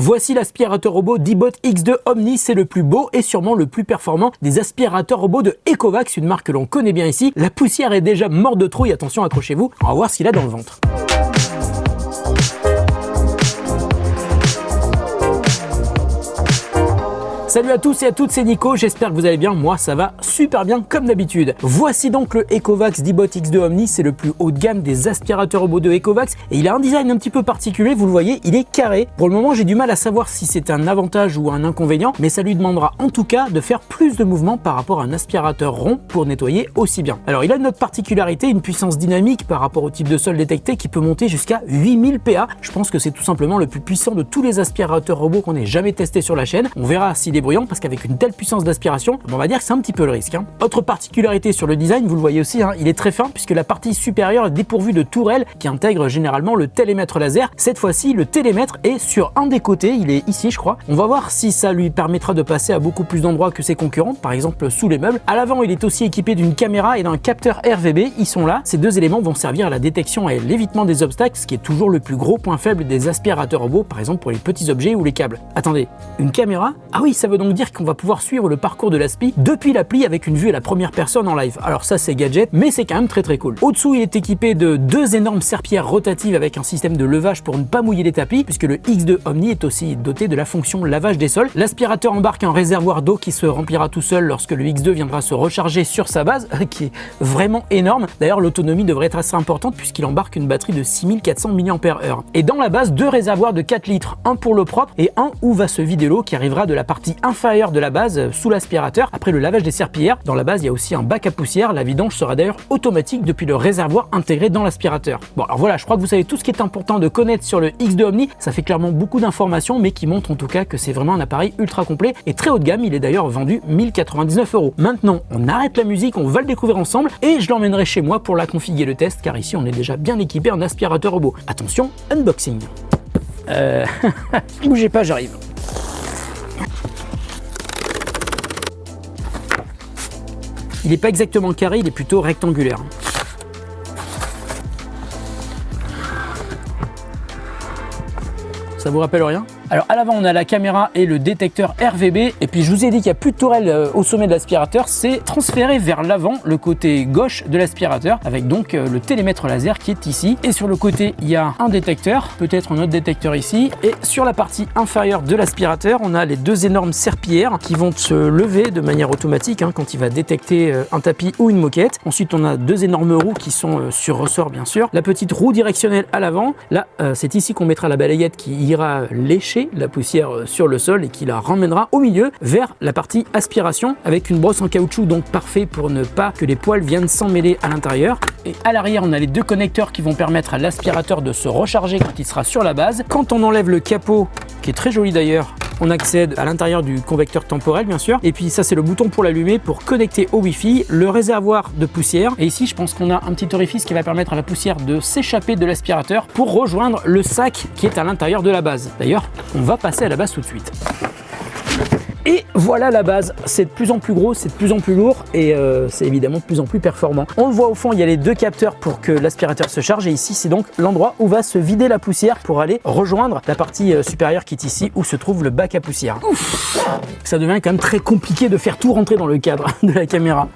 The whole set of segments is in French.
Voici l'aspirateur robot Dibot X2 Omni, c'est le plus beau et sûrement le plus performant des aspirateurs robots de Ecovacs, une marque que l'on connaît bien ici. La poussière est déjà morte de trouille, attention, accrochez-vous, on va voir ce qu'il a dans le ventre. Salut à tous et à toutes, c'est Nico, j'espère que vous allez bien, moi ça va super bien comme d'habitude. Voici donc le Ecovacs Dibot X2 Omni, c'est le plus haut de gamme des aspirateurs robots de Ecovacs et il a un design un petit peu particulier, vous le voyez, il est carré. Pour le moment j'ai du mal à savoir si c'est un avantage ou un inconvénient, mais ça lui demandera en tout cas de faire plus de mouvements par rapport à un aspirateur rond pour nettoyer aussi bien. Alors il a une autre particularité, une puissance dynamique par rapport au type de sol détecté qui peut monter jusqu'à 8000 PA. Je pense que c'est tout simplement le plus puissant de tous les aspirateurs robots qu'on ait jamais testé sur la chaîne. On verra s'il est bruyant parce qu'avec une telle puissance d'aspiration, on va dire que c'est un petit peu le risque. Autre particularité sur le design, vous le voyez aussi, il est très fin puisque la partie supérieure est dépourvue de tourelles qui intègrent généralement le télémètre laser. Cette fois-ci, le télémètre est sur un des côtés, il est ici je crois. On va voir si ça lui permettra de passer à beaucoup plus d'endroits que ses concurrents, par exemple sous les meubles. À l'avant, il est aussi équipé d'une caméra et d'un capteur RVB, ils sont là. Ces deux éléments vont servir à la détection et l'évitement des obstacles, ce qui est toujours le plus gros point faible des aspirateurs robots, par exemple pour les petits objets ou les câbles. Attendez, une caméra? Ah oui, ça veut donc dire qu'on va pouvoir suivre le parcours de l'aspi depuis l'appli avec une vue à la première personne en live. Alors ça c'est gadget, mais c'est quand même très cool. Au-dessous, il est équipé de deux énormes serpillères rotatives avec un système de levage pour ne pas mouiller les tapis, puisque le X2 Omni est aussi doté de la fonction lavage des sols. L'aspirateur embarque un réservoir d'eau qui se remplira tout seul lorsque le X2 viendra se recharger sur sa base, qui est vraiment énorme. D'ailleurs, l'autonomie devrait être assez importante puisqu'il embarque une batterie de 6400 mAh. Et dans la base, deux réservoirs de 4 litres, un pour l'eau propre et un où va se vider l'eau qui arrivera de la partie inférieure de la base sous l'aspirateur. Après le lavage des serpillères, dans la base il y a aussi un bac à poussière. La vidange sera d'ailleurs automatique depuis le réservoir intégré dans l'aspirateur. Bon alors voilà, je crois que vous savez tout ce qui est important de connaître sur le X2 Omni. Ça fait clairement beaucoup d'informations, mais qui montrent en tout cas que c'est vraiment un appareil ultra complet et très haut de gamme. Il est d'ailleurs vendu 1099 €. Maintenant on arrête la musique, on va le découvrir ensemble et je l'emmènerai chez moi pour la configurer le test, car ici on est déjà bien équipé en aspirateur robot. Attention, unboxing. Bougez pas, j'arrive. Il n'est pas exactement carré, il est plutôt rectangulaire. Ça vous rappelle rien? Alors à l'avant on a la caméra et le détecteur RVB, et puis je vous ai dit qu'il n'y a plus de tourelle au sommet de l'aspirateur, c'est transféré vers l'avant, le côté gauche de l'aspirateur, avec donc le télémètre laser qui est ici. Et sur le côté il y a un détecteur, peut-être un autre détecteur ici, et sur la partie inférieure de l'aspirateur on a les deux énormes serpillères qui vont se lever de manière automatique quand il va détecter un tapis ou une moquette. Ensuite on a deux énormes roues qui sont sur ressort bien sûr, la petite roue directionnelle à l'avant, là c'est ici qu'on mettra la balayette qui ira lécher la poussière sur le sol et qui la ramènera au milieu vers la partie aspiration, avec une brosse en caoutchouc, donc parfait pour ne pas que les poils viennent s'emmêler à l'intérieur. Et à l'arrière on a les deux connecteurs qui vont permettre à l'aspirateur de se recharger quand il sera sur la base. Quand on enlève le capot, qui est très joli d'ailleurs, on accède à l'intérieur du convecteur temporel bien sûr, et puis ça c'est le bouton pour l'allumer pour connecter au Wi-Fi, le réservoir de poussière, et ici je pense qu'on a un petit orifice qui va permettre à la poussière de s'échapper de l'aspirateur pour rejoindre le sac qui est à l'intérieur de la base. D'ailleurs on va passer à la base tout de suite. Et voilà la base, c'est de plus en plus gros, c'est de plus en plus lourd et c'est évidemment de plus en plus performant. On le voit au fond, il y a les deux capteurs pour que l'aspirateur se charge, et ici c'est donc l'endroit où va se vider la poussière pour aller rejoindre la partie supérieure qui est ici où se trouve le bac à poussière. Ouf, ça devient quand même très compliqué de faire tout rentrer dans le cadre de la caméra.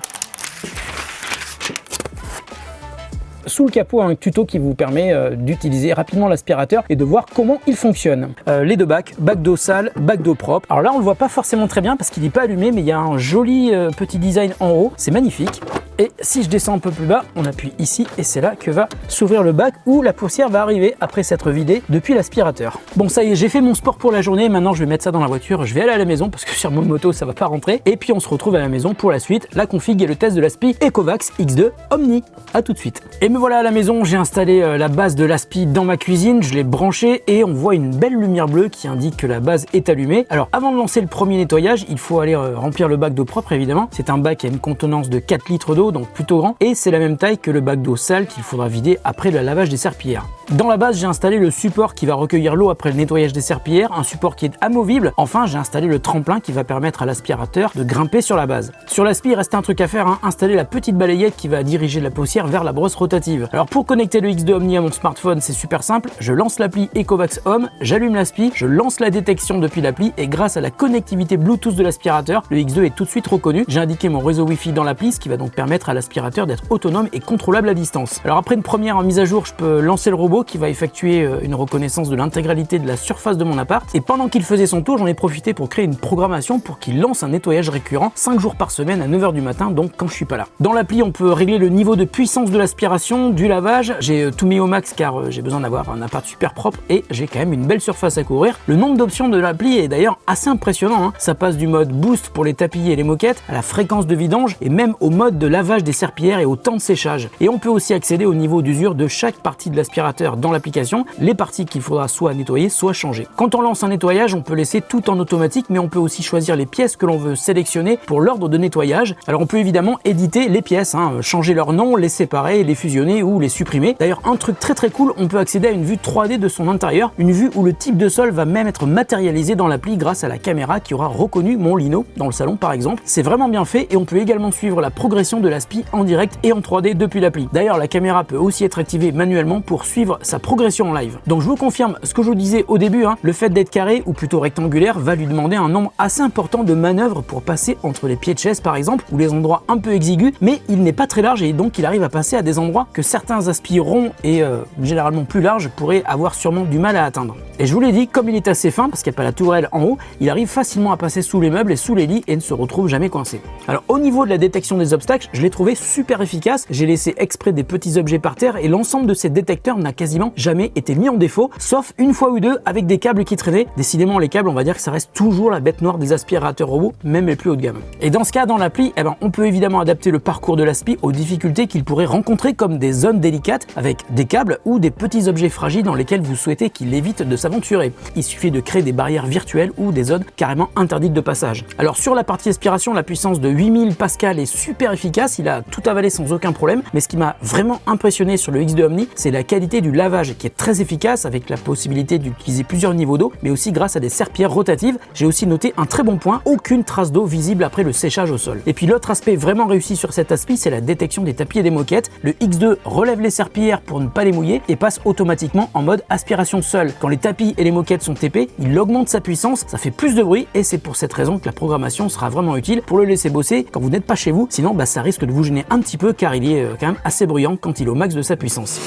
Sous le capot, un tuto qui vous permet d'utiliser rapidement l'aspirateur et de voir comment il fonctionne. Les deux bacs, bac d'eau sale, bac d'eau propre. Alors là on le voit pas forcément très bien parce qu'il n'est pas allumé, mais il y a un joli petit design en haut, c'est magnifique. Et si je descends un peu plus bas, on appuie ici et c'est là que va s'ouvrir le bac où la poussière va arriver après s'être vidée depuis l'aspirateur. Bon ça y est, j'ai fait mon sport pour la journée, maintenant je vais mettre ça dans la voiture, je vais aller à la maison parce que sur mon moto ça va pas rentrer, et puis on se retrouve à la maison pour la suite, la config et le test de l'aspi Ecovacs X2 Omni. À tout de suite. Et me voilà à la maison, j'ai installé la base de l'aspi dans ma cuisine, je l'ai branché et on voit une belle lumière bleue qui indique que la base est allumée. Alors avant de lancer le premier nettoyage, il faut aller remplir le bac d'eau propre évidemment. C'est un bac qui a une contenance de 4 litres d'eau, d'eau, donc plutôt grand, et c'est la même taille que le bac d'eau sale qu'il faudra vider après le lavage des serpillères. Dans la base, j'ai installé le support qui va recueillir l'eau après le nettoyage des serpillères, un support qui est amovible. Enfin, j'ai installé le tremplin qui va permettre à l'aspirateur de grimper sur la base. Sur l'aspi, il reste un truc à faire, installer la petite balayette qui va diriger la poussière vers la brosse rotative. Alors pour connecter le X2 Omni à mon smartphone, c'est super simple. Je lance l'appli Ecovacs Home, j'allume l'aspi, je lance la détection depuis l'appli et grâce à la connectivité Bluetooth de l'aspirateur, le X2 est tout de suite reconnu. J'ai indiqué mon réseau Wi-Fi dans l'appli, ce qui va donc permettre à l'aspirateur d'être autonome et contrôlable à distance. Alors après une première mise à jour, je peux lancer le robot qui va effectuer une reconnaissance de l'intégralité de la surface de mon appart. Et pendant qu'il faisait son tour, j'en ai profité pour créer une programmation pour qu'il lance un nettoyage récurrent 5 jours par semaine à 9 h du matin, donc quand je suis pas là. Dans l'appli, on peut régler le niveau de puissance de l'aspiration, du lavage. J'ai tout mis au max car j'ai besoin d'avoir un appart super propre et j'ai quand même une belle surface à couvrir. Le nombre d'options de l'appli est d'ailleurs assez impressionnant. Ça passe du mode boost pour les tapis et les moquettes à la fréquence de vidange et même au mode de lavage des serpillères et au temps de séchage. Et on peut aussi accéder au niveau d'usure de chaque partie de l'aspirateur dans l'application, les parties qu'il faudra soit nettoyer, soit changer. Quand on lance un nettoyage, on peut laisser tout en automatique, mais on peut aussi choisir les pièces que l'on veut sélectionner pour l'ordre de nettoyage. Alors on peut évidemment éditer les pièces, changer leur nom, les séparer, les fusionner ou les supprimer. D'ailleurs, un truc très cool, on peut accéder à une vue 3D de son intérieur, une vue où le type de sol va même être matérialisé dans l'appli grâce à la caméra qui aura reconnu mon lino dans le salon par exemple. C'est vraiment bien fait et on peut également suivre la progression de l'aspi en direct et en 3D depuis l'appli. D'ailleurs, la caméra peut aussi être activée manuellement pour suivre sa progression en live. Donc je vous confirme ce que je vous disais au début, le fait d'être carré ou plutôt rectangulaire va lui demander un nombre assez important de manœuvres pour passer entre les pieds de chaise par exemple ou les endroits un peu exigus, mais il n'est pas très large et donc il arrive à passer à des endroits que certains aspi ronds et généralement plus larges pourraient avoir sûrement du mal à atteindre. Et je vous l'ai dit, comme il est assez fin parce qu'il n'y a pas la tourelle en haut, il arrive facilement à passer sous les meubles et sous les lits et ne se retrouve jamais coincé. Alors au niveau de la détection des obstacles, je l'ai trouvé super efficace. J'ai laissé exprès des petits objets par terre et l'ensemble de ces détecteurs n'a quasiment jamais été mis en défaut, sauf une fois ou deux avec des câbles qui traînaient. Décidément, les câbles, on va dire que ça reste toujours la bête noire des aspirateurs robots, même les plus haut de gamme. Et dans ce cas, dans l'appli, on peut évidemment adapter le parcours de l'aspi aux difficultés qu'il pourrait rencontrer, comme des zones délicates avec des câbles ou des petits objets fragiles dans lesquels vous souhaitez qu'il évite de s'aventurer. Il suffit de créer des barrières virtuelles ou des zones carrément interdites de passage. Alors sur la partie aspiration, la puissance de 8000 Pascal est super efficace, il a tout avalé sans aucun problème, mais ce qui m'a vraiment impressionné sur le X2 Omni, c'est la qualité du lavage qui est très efficace avec la possibilité d'utiliser plusieurs niveaux d'eau, mais aussi grâce à des serpillères rotatives. J'ai aussi noté un très bon point, aucune trace d'eau visible après le séchage au sol. Et puis l'autre aspect vraiment réussi sur cet aspi, c'est la détection des tapis et des moquettes. Le X2 relève les serpillères pour ne pas les mouiller et passe automatiquement en mode aspiration seule. Quand les tapis et les moquettes sont TP, il augmente sa puissance, ça fait plus de bruit et c'est pour cette raison que la programmation sera vraiment utile pour le laisser bosser quand vous n'êtes pas chez vous. Sinon, ça risque de vous gêner un petit peu car il est quand même assez bruyant quand il est au max de sa puissance.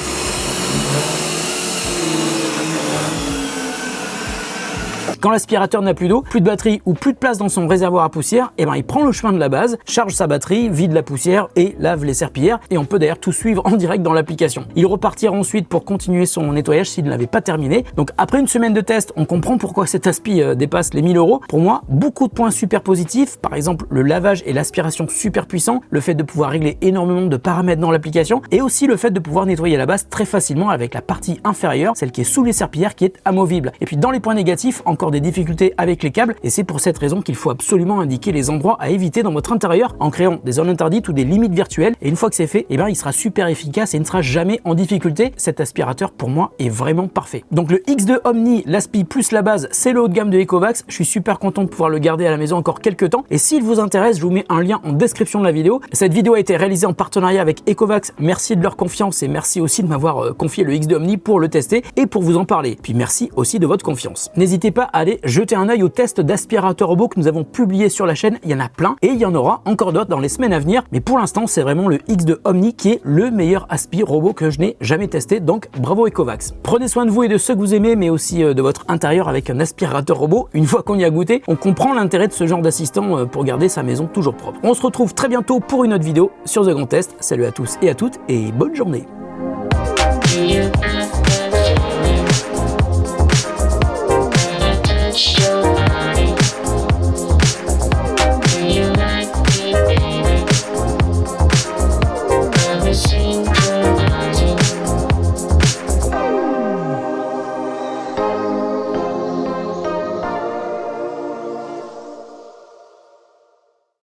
Quand l'aspirateur n'a plus d'eau, plus de batterie ou plus de place dans son réservoir à poussière, il prend le chemin de la base, charge sa batterie, vide la poussière et lave les serpillères. Et on peut d'ailleurs tout suivre en direct dans l'application. Il repartira ensuite pour continuer son nettoyage s'il ne l'avait pas terminé. Donc après une semaine de test, on comprend pourquoi cet aspi dépasse les 1000 €. Pour moi, beaucoup de points super positifs. Par exemple, le lavage et l'aspiration super puissants, le fait de pouvoir régler énormément de paramètres dans l'application et aussi le fait de pouvoir nettoyer la base très facilement avec la partie inférieure, celle qui est sous les serpillères qui est amovible. Et puis dans les points négatifs, encore des difficultés avec les câbles et c'est pour cette raison qu'il faut absolument indiquer les endroits à éviter dans votre intérieur en créant des zones interdites ou des limites virtuelles et une fois que c'est fait, il sera super efficace et ne sera jamais en difficulté. Cet aspirateur pour moi est vraiment parfait. Donc le X2 Omni, l'aspi plus la base, c'est le haut de gamme de Ecovacs. Je suis super content de pouvoir le garder à la maison encore quelques temps et s'il vous intéresse, je vous mets un lien en description de la vidéo. Cette vidéo a été réalisée en partenariat avec Ecovacs. Merci de leur confiance et merci aussi de m'avoir confié le X2 Omni pour le tester et pour vous en parler. Puis merci aussi de votre confiance. N'hésitez pas à aller jeter un œil au test d'aspirateur robot que nous avons publié sur la chaîne. Il y en a plein et il y en aura encore d'autres dans les semaines à venir. Mais pour l'instant, c'est vraiment le X2 Omni qui est le meilleur aspi robot que je n'ai jamais testé. Donc bravo Ecovacs. Prenez soin de vous et de ceux que vous aimez, mais aussi de votre intérieur avec un aspirateur robot. Une fois qu'on y a goûté, on comprend l'intérêt de ce genre d'assistant pour garder sa maison toujours propre. On se retrouve très bientôt pour une autre vidéo sur The Grand Test. Salut à tous et à toutes et bonne journée.